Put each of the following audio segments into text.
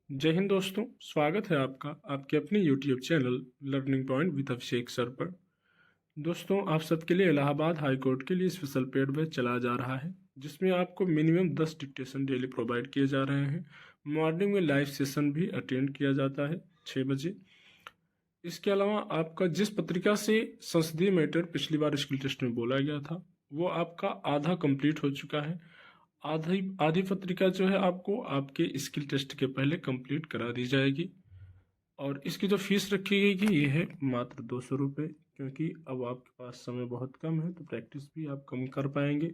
जय हिंद दोस्तों, स्वागत है आपका आपके अपने YouTube channel learning point with Abhishek sir पर। दोस्तों, आप सबके लिए इलाहाबाद हाई कोर्ट के लिए स्पेशल पेड बैच चलाया जा रहा है, जिसमें आपको मिनिमम 10 डिक्टेशन डेली प्रोवाइड किए जा रहे हैं। मॉर्निंग में लाइव सेशन भी अटेंड किया जाता है 6 बजे। इसके अलावा आपका जिस पत्रिका से संसदीय मैटर पिछली बार स्किल टेस्ट में बोला गया था, वो आपका आधा कंप्लीट हो चुका है। आधी आधी पत्रिका जो है आपको आपके स्किल टेस्ट के पहले कंप्लीट करा दी जाएगी। और इसकी जो फीस रखी गई कि ये है मात्र 200 रुपये, क्योंकि अब आपके पास समय बहुत कम है तो प्रैक्टिस भी आप कम कर पाएंगे।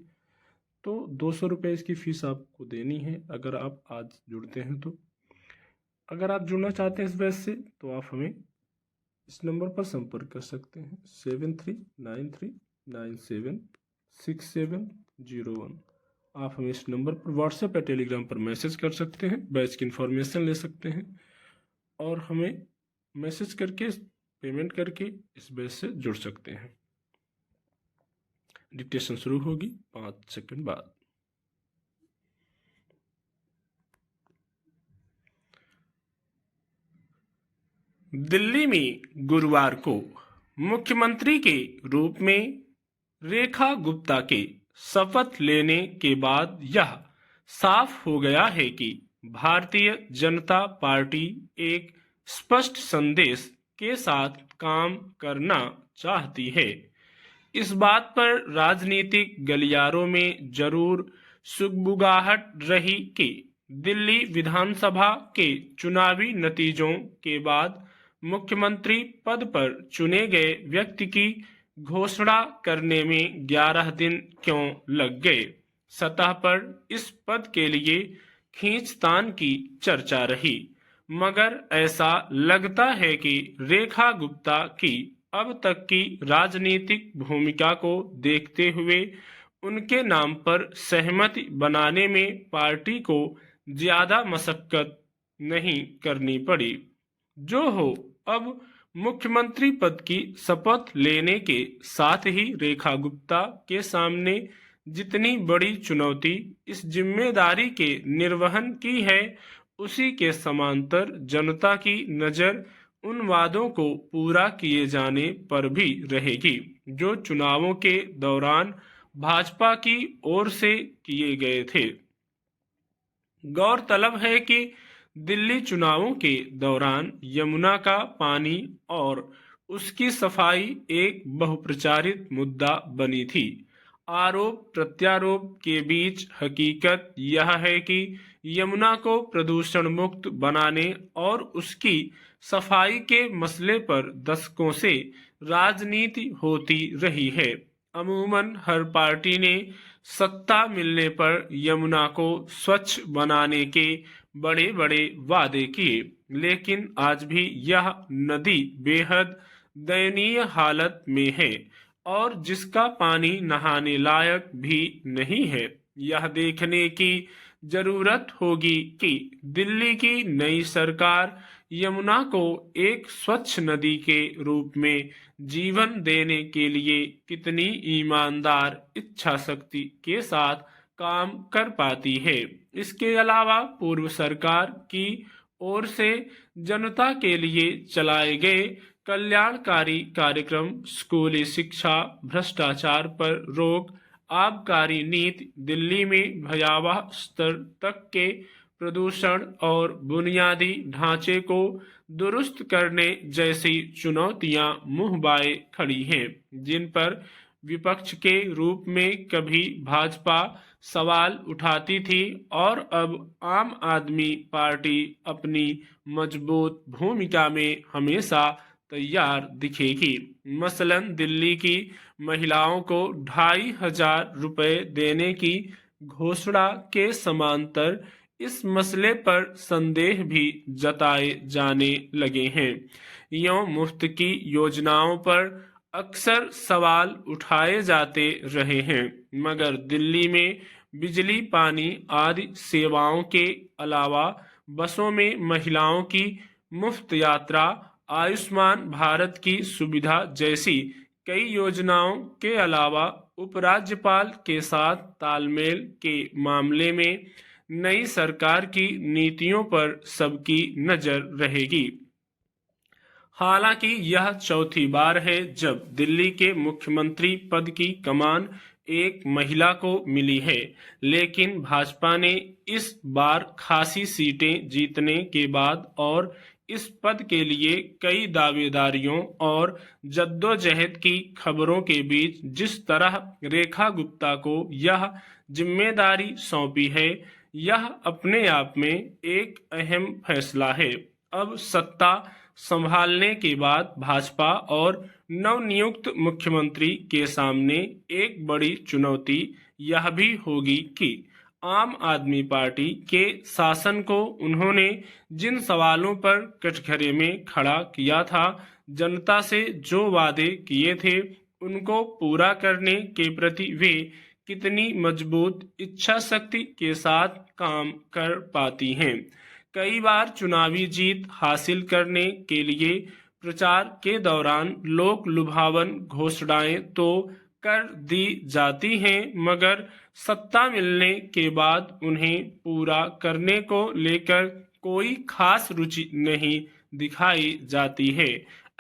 तो 200 रुपये इसकी फ़ीस आपको देनी है अगर आप आज जुड़ते हैं तो। अगर आप जुड़ना चाहते हैं इस बैच से तो आप हमें इस नंबर पर संपर्क कर सकते हैं 7393976701। आप हमें इस नंबर पर व्हाट्सएप या टेलीग्राम पर मैसेज कर सकते हैं, बैच की इन्फॉर्मेशन ले सकते हैं और हमें मैसेज करके पेमेंट करके इस बैच से जुड़ सकते हैं। डिक्टेशन शुरू होगी 5 सेकंड बाद। दिल्ली में गुरुवार को मुख्यमंत्री के रूप में रेखा गुप्ता के शपथ लेने के बाद यह साफ हो गया है कि भारतीय जनता पार्टी एक स्पष्ट संदेश के साथ काम करना चाहती है। इस बात पर राजनीतिक गलियारों में जरूर सुगबुगाहट रही कि दिल्ली विधानसभा के चुनावी नतीजों के बाद मुख्यमंत्री पद पर चुने गए व्यक्ति की घोषणा करने में 11 दिन क्यों लग गए। सतह पर इस पद के लिए खींचतान की चर्चा रही, मगर ऐसा लगता है कि रेखा गुप्ता की अब तक की राजनीतिक भूमिका को देखते हुए उनके नाम पर सहमति बनाने में पार्टी को ज्यादा मशक्कत नहीं करनी पड़ी। जो हो, अब मुख्यमंत्री पद की शपथ लेने के साथ ही रेखा गुप्ता के सामने जितनी बड़ी चुनौती इस जिम्मेदारी के निर्वहन की है, उसी के समांतर जनता की नजर उन वादों को पूरा किए जाने पर भी रहेगी जो चुनावों के दौरान भाजपा की ओर से किए गए थे। गौरतलब है कि दिल्ली चुनावों के दौरान यमुना का पानी और उसकी सफाई एक बहुप्रचारित मुद्दा बनी थी। आरोप प्रत्यारोप के बीच हकीकत यह है कि यमुना को प्रदूषण मुक्त बनाने और उसकी सफाई के मसले पर दशकों से राजनीति होती रही है। अमूमन हर पार्टी ने सत्ता मिलने पर यमुना को स्वच्छ बनाने के बड़े बड़े वादे किए, लेकिन आज भी यह नदी बेहद दयनीय हालत में है और जिसका पानी नहाने लायक भी नहीं है। यह देखने की जरूरत होगी कि दिल्ली की नई सरकार यमुना को एक स्वच्छ नदी के रूप में जीवन देने के लिए कितनी ईमानदार इच्छा शक्ति के साथ काम कर पाती है। इसके अलावा पूर्व सरकार की ओर से जनता के लिए चलाए गए कल्याणकारी कार्यक्रम, स्कूली शिक्षा, भ्रष्टाचार पर रोक, आबकारी नीति, दिल्ली में भयावह स्तर तक के प्रदूषण और बुनियादी ढांचे को दुरुस्त करने जैसी चुनौतियां मुंह बाए खड़ी हैं, जिन पर विपक्ष के रूप में कभी भाजपा सवाल उठाती थी और अब आम आदमी पार्टी अपनी मजबूत भूमिका में हमेशा तैयार दिखेगी। मसलन दिल्ली की महिलाओं को 2,500 रुपए देने की घोषणा के समांतर इस मसले पर संदेह भी जताए जाने लगे हैं। यूं मुफ्त की योजनाओं पर अक्सर सवाल उठाए जाते रहे हैं, मगर दिल्ली में बिजली, पानी आदि सेवाओं के अलावा बसों में महिलाओं की मुफ्त यात्रा, आयुष्मान भारत की सुविधा जैसी कई योजनाओं के अलावा उपराज्यपाल के साथ तालमेल के मामले में नई सरकार की नीतियों पर सबकी नजर रहेगी। हालांकि यह चौथी बार है जब दिल्ली के मुख्यमंत्री पद की कमान एक महिला को मिली है, लेकिन भाजपा ने इस बार खासी सीटें जीतने के बाद और इस पद के लिए कई दावेदारियों और जद्दोजहद की खबरों के बीच जिस तरह रेखा गुप्ता को यह जिम्मेदारी सौंपी है, यह अपने आप में एक अहम फैसला है। अब सत्ता संभालने के बाद भाजपा और नवनियुक्त मुख्यमंत्री के सामने एक बड़ी चुनौती यह भी होगी कि आम आदमी पार्टी के शासन को उन्होंने जिन सवालों पर कटघरे में खड़ा किया था, जनता से जो वादे किए थे, उनको पूरा करने के प्रति वे कितनी मजबूत इच्छा शक्ति के साथ काम कर पाती हैं। कई बार चुनावी जीत हासिल करने के लिए प्रचार के दौरान लोक लुभावन घोषणाएं तो कर दी जाती हैं, मगर सत्ता मिलने के बाद उन्हें पूरा करने को लेकर कोई खास रुचि नहीं दिखाई जाती है।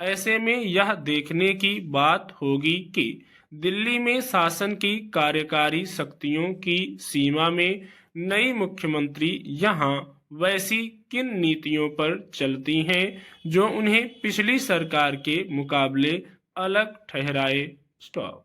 ऐसे में यह देखने की बात होगी कि दिल्ली में शासन की कार्यकारी शक्तियों की सीमा में नई मुख्यमंत्री यहाँ वैसी किन नीतियों पर चलती हैं जो उन्हें पिछली सरकार के मुकाबले अलग ठहराए। स्टॉप।